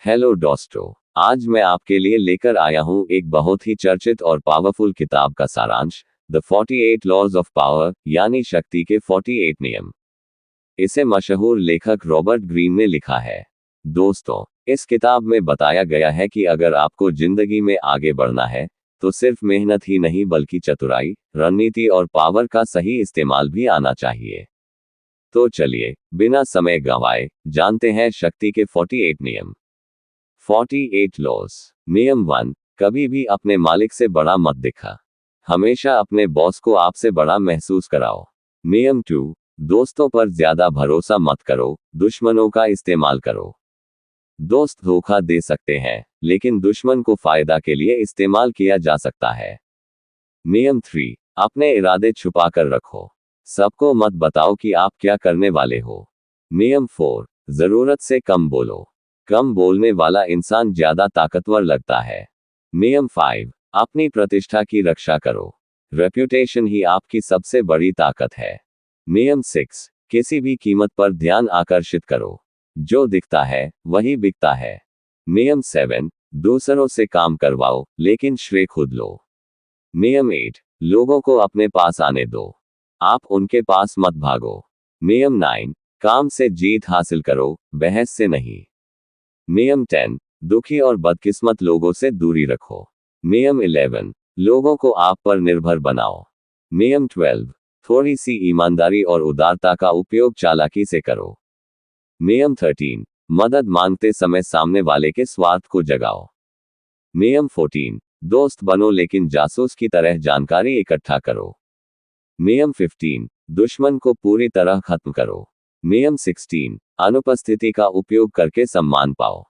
Hello दोस्तों, आज मैं आपके लिए लेकर आया हूं एक बहुत ही चर्चित और पावरफुल किताब का सारांश, द 48 लॉज ऑफ पावर, यानी शक्ति के 48 नियम। इसे मशहूर लेखक रॉबर्ट ग्रीन ने लिखा है। दोस्तों, इस किताब में बताया गया है कि अगर आपको जिंदगी में आगे बढ़ना है, तो सिर्फ मेहनत ही नहीं बल्कि चतुराई, रणनीति और पावर का सही इस्तेमाल भी आना चाहिए। तो चलिए, बिना समय गंवाए, जानते हैं शक्ति के 48 नियम। 48 लॉज। नियम 1, कभी भी अपने मालिक से बड़ा मत दिखा। हमेशा अपने बॉस को आपसे बड़ा महसूस कराओ। नियम 2, दोस्तों पर ज्यादा भरोसा मत करो, दुश्मनों का इस्तेमाल करो। दोस्त धोखा दे सकते हैं, लेकिन दुश्मन को फायदा के लिए इस्तेमाल किया जा सकता है। नियम 3, अपने इरादे छुपा कर रखो। सबको मत बताओ कि आप क्या करने वाले हो। नियम 4, जरूरत से कम बोलो। कम बोलने वाला इंसान ज्यादा ताकतवर लगता है। नियम 5, अपनी प्रतिष्ठा की रक्षा करो। रेप्यूटेशन ही आपकी सबसे बड़ी ताकत है। नियम 6, किसी भी कीमत पर ध्यान आकर्षित करो। जो दिखता है वही बिकता है। नियम 7, दूसरों से काम करवाओ, लेकिन श्रेय खुद लो। नियम 8, लोगों को अपने पास आने दो, आप उनके पास मत भागो। नियम 9, काम से जीत हासिल करो, बहस से नहीं। नियम 10, दुखी और बदकिस्मत लोगों से दूरी रखो। नियम 11, लोगों को आप पर निर्भर बनाओ। नियम 12, थोड़ी सी ईमानदारी और उदारता का उपयोग चालाकी से करो। नियम 13, मदद मांगते समय सामने वाले के स्वार्थ को जगाओ। नियम 14, दोस्त बनो लेकिन जासूस की तरह जानकारी इकट्ठा करो। नियम 15, दुश्मन को पूरी तरह खत्म करो। नियम 16, अनुपस्थिति का उपयोग करके सम्मान पाओ।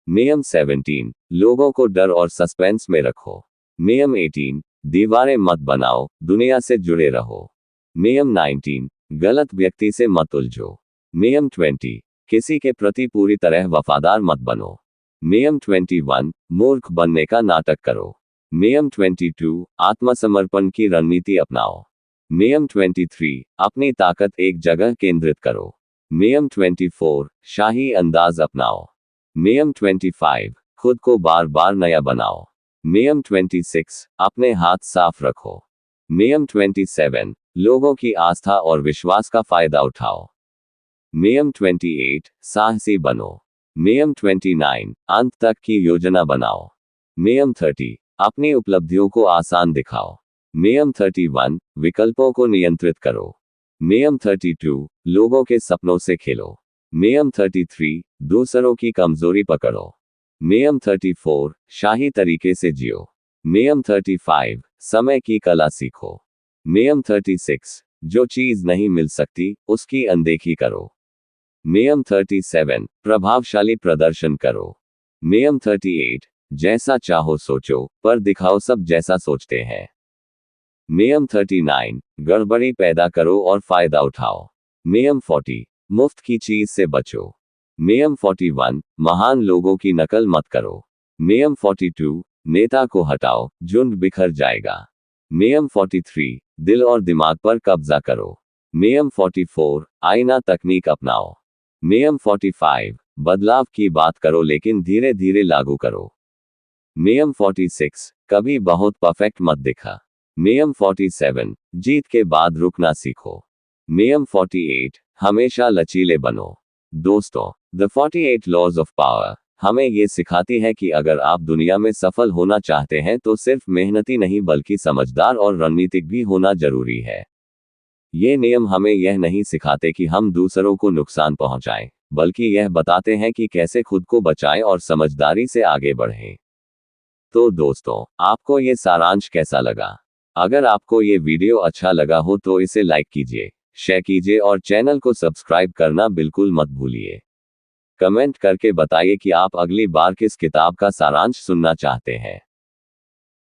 नियम 17, लोगों को डर और सस्पेंस में रखो। नियम 18, दीवारें मत बनाओ, दुनिया से जुड़े रहो। नियम 19, गलत व्यक्ति से मत उलझो। नियम 20, किसी के प्रति पूरी तरह वफादार मत बनो। नियम 21, मूर्ख बनने का नाटक करो। नियम 22, आत्मसमर्पण की रणनीति अपनाओ। नियम 23, अपनी ताकत एक जगह केंद्रित करो। नियम 24, शाही अंदाज अपनाओ। नियम 25, खुद को बार बार नया बनाओ। नियम 26, अपने हाथ साफ रखो। नियम 27, लोगों की आस्था और विश्वास का फायदा उठाओ। नियम 28, साहसी बनो। नियम 29, अंत तक की योजना बनाओ। नियम 30, अपनी उपलब्धियों को आसान दिखाओ। नियम 31, विकल्पों को नियंत्रित करो। नियम 32, लोगों के सपनों से खेलो। नियम 33, दूसरों की कमजोरी पकड़ो। नियम 34, शाही तरीके से जियो। नियम 35, समय की कला सीखो। नियम 36, जो चीज नहीं मिल सकती, उसकी अनदेखी करो। नियम 37, प्रभावशाली प्रदर्शन करो। नियम 38, जैसा चाहो सोचो, पर दिखाओ सब जैसा सोचते हैं। नियम 39, गड़बड़ी पैदा करो और फायदा उठाओ। नियम 40, मुफ्त की चीज से बचो। नियम 41, महान लोगों की नकल मत करो। नियम 42, नेता को हटाओ, झुंड बिखर जाएगा। नियम 43, दिल और दिमाग पर कब्जा करो। नियम 44, आईना तकनीक अपनाओ। नियम 45, बदलाव की बात करो लेकिन धीरे धीरे लागू करो। नियम 46, कभी बहुत परफेक्ट मत दिखा। नियम 47, जीत के बाद रुकना सीखो। नियम 48, हमेशा लचीले बनो। दोस्तों, द 48 लॉज ऑफ पावर हमें ये सिखाती है कि अगर आप दुनिया में सफल होना चाहते हैं तो सिर्फ मेहनती नहीं बल्कि समझदार और रणनीतिक भी होना जरूरी है। ये नियम हमें यह नहीं सिखाते कि हम दूसरों को नुकसान पहुंचाएं, बल्कि यह बताते हैं कि कैसे खुद को बचाएं और समझदारी से आगे बढ़ें। तो दोस्तों, आपको ये सारांश कैसा लगा? अगर आपको ये वीडियो अच्छा लगा हो तो इसे लाइक कीजिए, शेयर कीजिए और चैनल को सब्सक्राइब करना बिल्कुल मत भूलिए। कमेंट करके बताइए कि आप अगली बार किस किताब का सारांश सुनना चाहते हैं।